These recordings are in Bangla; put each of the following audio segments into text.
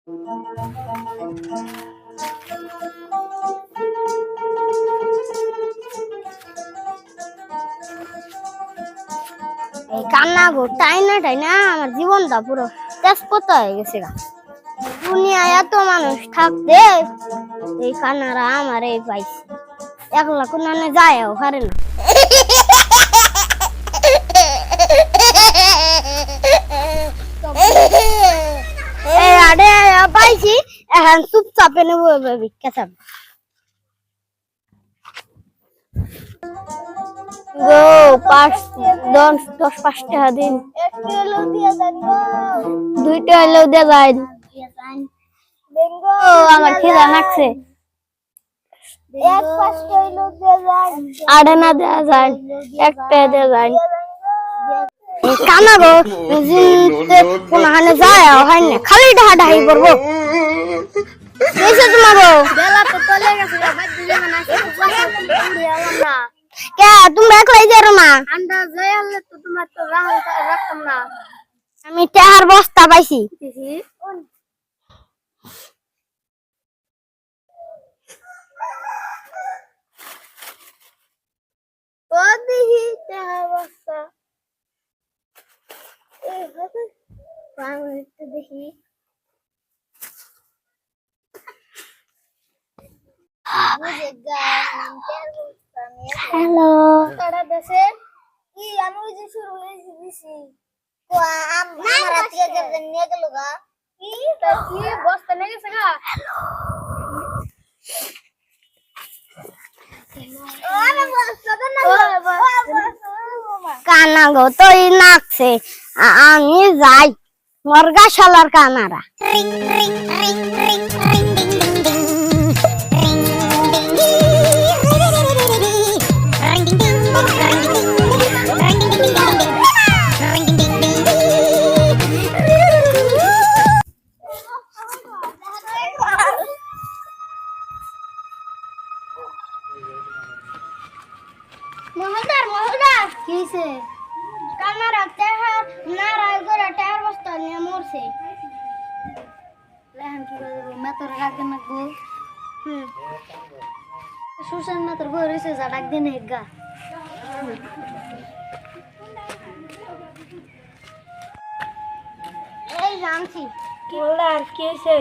এই কান্না গো টাইনা আমার জীবনটা পুরো তেজপাতা হয়ে গেছে গা। দুনিয়ায় এত মানুষ থাকতে এই কান্নারা আমার এই পাইছে, একলা কোন যায়ও পারে না। পাইছি এখন চুপচাপে নেবো ভিক্ষা চাপ। গো 10-5 টাকা দিন, 2টা হলেও দিয়ে যান। আমার খিদা লাগছে, 8 আনা দেওয়া যায়, 1টা দেওয়া যায়। কানা গো কোনখানে যায় হয় না, খালি ঢাহাঢাহি করবো। তোমার তুমি একলাই যারো না, আমি টাকার বস্তা পাইছি। দেখি হ্যালো কি আমি যে শুরু হয়েছি দিছি তো আমার আত্মীয় যে নিয়ে গেল গা কি তার কি বস্তা নিয়ে গেছে গা। কানা গো তো নাকছে, আমি যাই মর্গা শালার কানারা। মহলদার কিছে কানারা তেহা নারাই করে টায়ার বস্তা নিয়ে মরছে। লেহান কি করে মে তোর রাখতে নাকবো। সুশান না তোর বই রয়েছে যা ডাক দিন হেগা। এই জানছি মহলদার কি হয়েছে,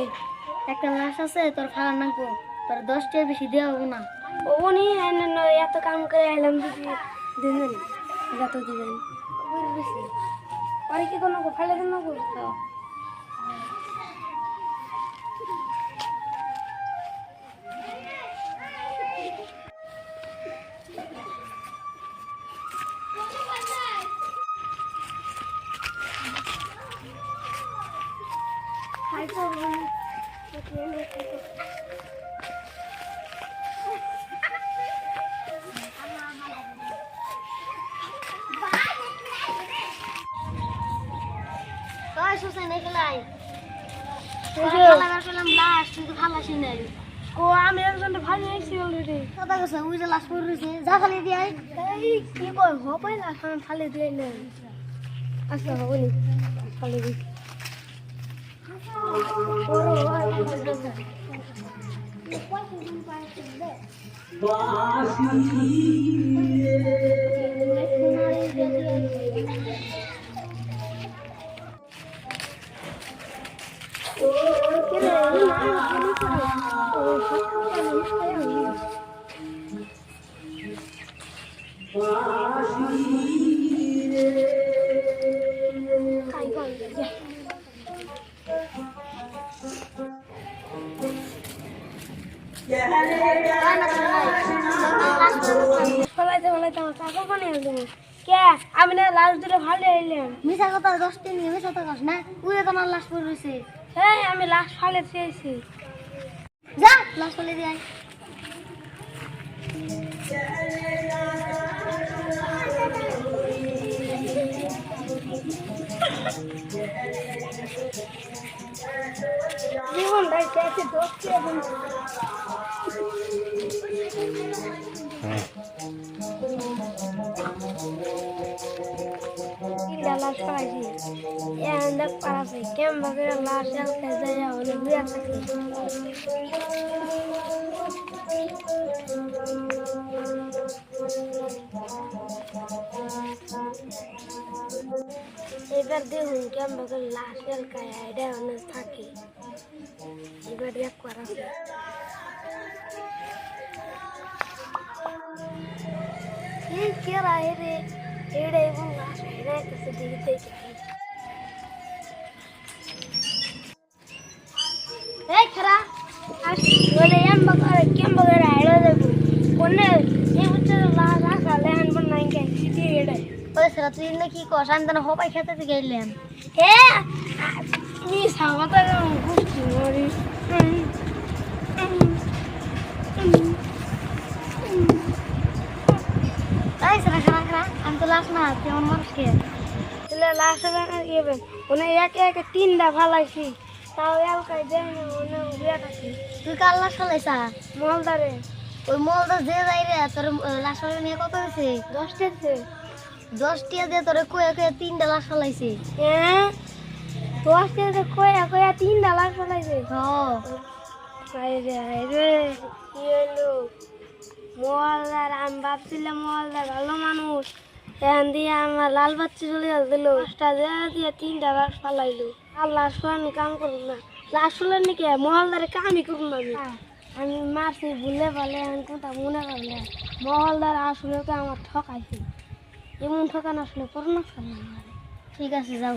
একটা লাশ আছে তোর খাওয়ার নাকবো, তোর 10 টাকা বেশি দেওয়া হবো না। উনি এত কাম করে এলাম দিবেন যত দিবেন পরে কি কোনো ফালে দেন না করতো। আমি একজন ভালো হয়েছি অলরেডি কথা কথা ওই যে লাশ পড়ে রয়েছে যা খালি দিয়ে কি কর হবে না ফালে দিয়ে নেই আচ্ছা হবনি ফালে দিই আমি না লাশ দুটো ভালো এলাম মিশা কথা 10 দিন মিশা তো কাজ না উড়ে তোমার লাশ পড়ে রয়েছে। হ্যাঁ আমি লাশ ফালে চেয়েছি, যা লাশ ফালে দিয়ে আয়। জীবন ভাই কেটে দোষে এবং লাশ পাইছি এখন দেখ পারাছে কেমন করে লাশ এলকে যায় হলে বুয়া থাকে এবার দেখুন কেমন করে লাশ এলকায় এটা অনেক থাকে এবার দেখ পারাছে এই কেরা এরে এড়ে এবং লাশ এড়ে কাছে দিকে দেখে এই খেরা আজ বলে এম বকারে কেম বকারে আইড়া দেব কোনে এই হচ্ছে লাশ আসা লেহান বন নাই কে সিটি এড়ে ওই সেরা তুই না কি কস আমি তো হবাই খেতে গেলাম হে নি সামতা গুষ্টি মরি তাই সেরা খারা খারা আমি তো লাশ না তুই আমার মানুষকে তাহলে লাশ হবে ইবে ওনে এক এক তিনটা ফালাইছি তাও এলকাই দেয় না ওনে বিয়া থাকে তুই কার লাশ ফেলাইছা মলদারে ওই মলটা যে যাই রে তোর লাশ ফেলে নিয়ে কত হয়েছে 10টাতে 10 টিয়া দিয়ে তোরে কয়ে কয়ে 3টা লাশ ফেলাইছে হ্যাঁ 10টাতে কয়া কয়া তিনটা লাশ ফালাইছে হ্যাঁ আরে কি হলো মোয়ালদার আমি ভাবছিলাম মোয়ালদার ভালো মানুষ এখন দিয়ে আমার লাল বাচ্চা চলে দিল দিয়ে তিনটা লাশ ফালাইলো আর লাশ আমি কাম করবো না লাশ ফুলের নাকি মোহালদারে কামই করবো না আমি মারছি ভুলে পালে আমি কোনটা মনে করলে মোহালদার আসলে তো আমার ঠকাইছে এমন ঠকান আসলে করোনা ঠিক আছে যাও